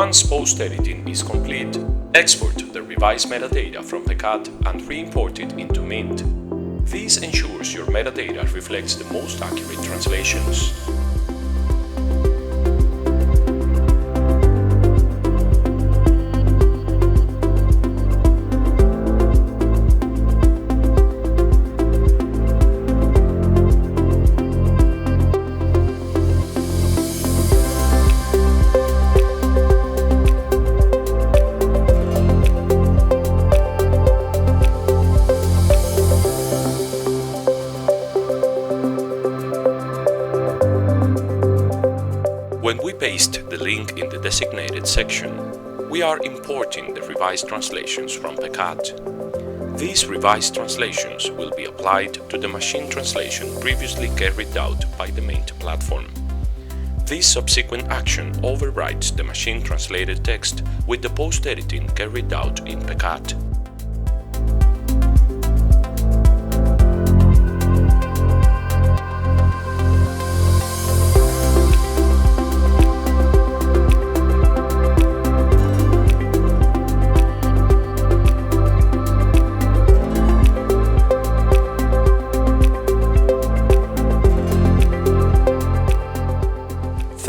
Once post-editing is complete, export the revised metadata from PECAT and re-import it into Mint. This ensures your metadata reflects the most accurate translations. When we paste the link in the designated section, we are importing the revised translations from PECAT. These revised translations will be applied to the machine translation previously carried out by the main platform. This subsequent action overrides the machine translated text with the post-editing carried out in PECAT.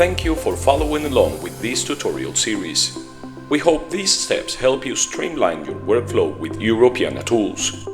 Thank you for following along with this tutorial series. We hope these steps help you streamline your workflow with Europeana tools.